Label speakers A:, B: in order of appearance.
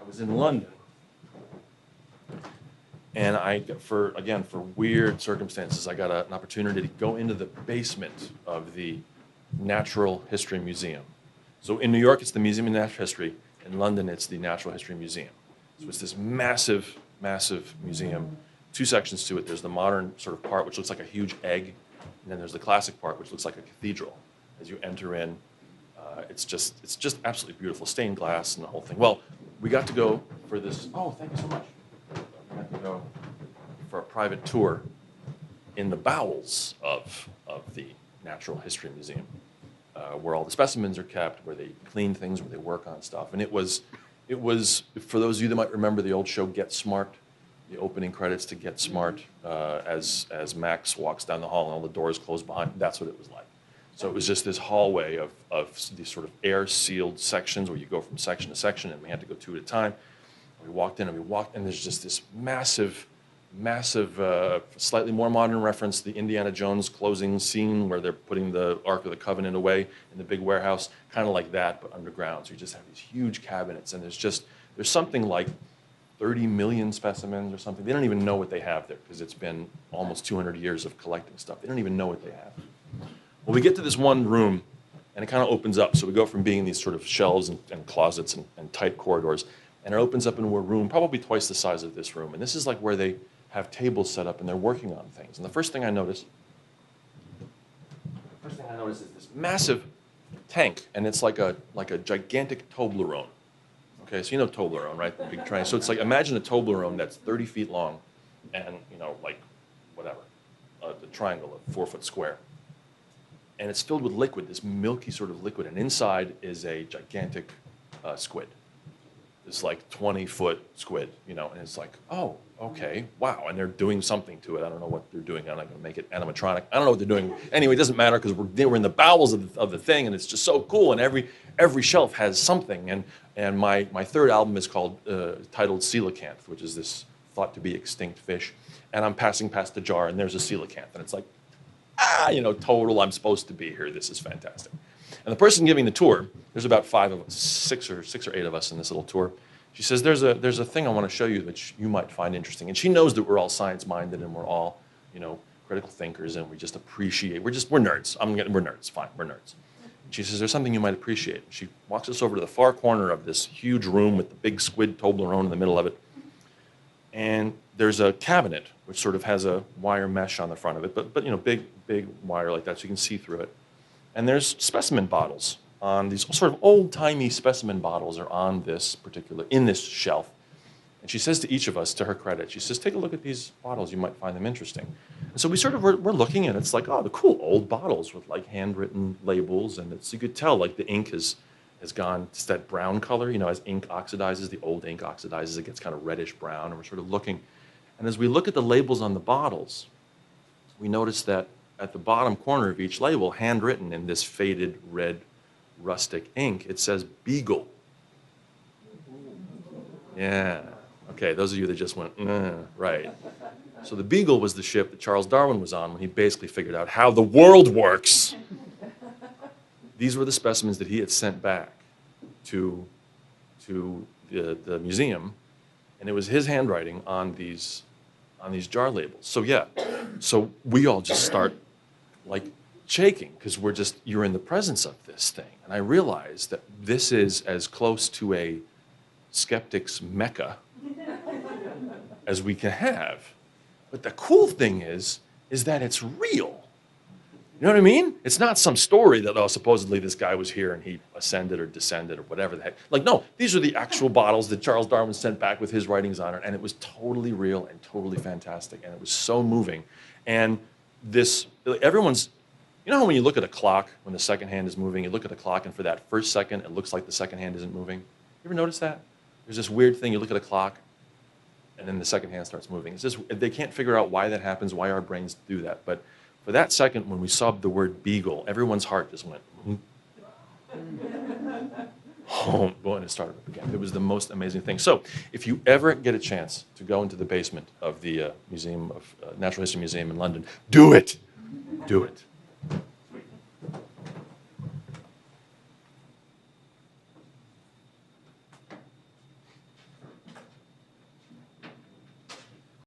A: was in London. And for weird circumstances, I got an opportunity to go into the basement of the Natural History Museum. So in New York, it's the Museum of Natural History. In London, it's the Natural History Museum. So it's this massive, massive museum. Two sections to it. There's the modern sort of part, which looks like a huge egg. And then there's the classic part, which looks like a cathedral. As you enter in, it's just absolutely beautiful. Stained glass and the whole thing. Well, we got to go for this. Oh, thank you so much. We got to go for a private tour in the bowels of the Natural History Museum, where all the specimens are kept, where they clean things, where they work on stuff. And it was, for those of you that might remember the old show Get Smart, the opening credits to Get Smart, as Max walks down the hall and all the doors close behind him, that's what it was like. So it was just this hallway of these sort of air-sealed sections where you go from section to section, and we had to go two at a time. We walked in, and there's just this massive, slightly more modern reference, the Indiana Jones closing scene where they're putting the Ark of the Covenant away in the big warehouse, kind of like that, but underground. So you just have these huge cabinets, and there's something like 30 million specimens or something. They don't even know what they have there because it's been almost 200 years of collecting stuff. They don't even know what they have. Well, we get to this one room, and it kind of opens up. So we go from being these sort of shelves and closets and tight corridors, and it opens up into a room probably twice the size of this room. And this is like where they have tables set up and they're working on things. And the first thing I notice is this massive tank, and it's like a gigantic Toblerone. Okay, so you know Toblerone, right? The big triangle. So it's like, imagine a Toblerone that's 30 feet long and, like whatever, the triangle, a 4-foot square. And it's filled with liquid, this milky sort of liquid. And inside is a gigantic squid. This like 20-foot squid, and it's like, oh, okay, wow. And they're doing something to it. I don't know what they're doing. I'm not going to make it animatronic. I don't know what they're doing. Anyway, it doesn't matter because we're in the bowels of the thing, and it's just so cool. And every shelf has something. And my third album is titled Coelacanth, which is this thought to be extinct fish. And I'm passing past the jar, and there's a coelacanth, and it's like, total, I'm supposed to be here. This is fantastic. And the person giving the tour, there's about 5 of us, 6 or 8 of us in this little tour. She says, there's a thing I want to show you that you might find interesting. And she knows that we're all science-minded and we're all, critical thinkers, and we just appreciate, we're nerds. We're nerds, fine, we're nerds. And she says, there's something you might appreciate. And she walks us over to the far corner of this huge room with the big squid Toblerone in the middle of it. And there's a cabinet which sort of has a wire mesh on the front of it, but big wire like that, so you can see through it. And there's specimen bottles on these sort of old-timey specimen bottles are on in this shelf. And she says to each of us, to her credit, she says, take a look at these bottles, you might find them interesting. And so we're looking at it, it's like, oh, the cool old bottles with like handwritten labels, and you could tell like the ink has gone to that brown color, as ink oxidizes, the old ink oxidizes, it gets kind of reddish brown, and we're sort of looking. And as we look at the labels on the bottles, we notice that at the bottom corner of each label, handwritten in this faded red rustic ink, it says Beagle. Yeah. Okay, those of you that just went, right. So the Beagle was the ship that Charles Darwin was on when he basically figured out how the world works. These were the specimens that he had sent back to the museum, and it was his handwriting on these jar labels. So yeah, so we all just start like shaking because you're in the presence of this thing. And I realized that this is as close to a skeptic's mecca as we can have. But the cool thing is that it's real. You know what I mean? It's not some story that, supposedly this guy was here and he ascended or descended or whatever the heck. Like, no, these are the actual bottles that Charles Darwin sent back with his writings on it, and it was totally real and totally fantastic, and it was so moving. And you know how when you look at a clock, when the second hand is moving, you look at the clock, and for that first second, it looks like the second hand isn't moving? You ever notice that? There's this weird thing, you look at a clock, and then the second hand starts moving. It's just, they can't figure out why that happens, why our brains do that, but for that second, when we saw the word Beagle, everyone's heart just went, oh, boy, and it started up again. It was the most amazing thing. So if you ever get a chance to go into the basement of the Natural History Museum in London, do it. Do it.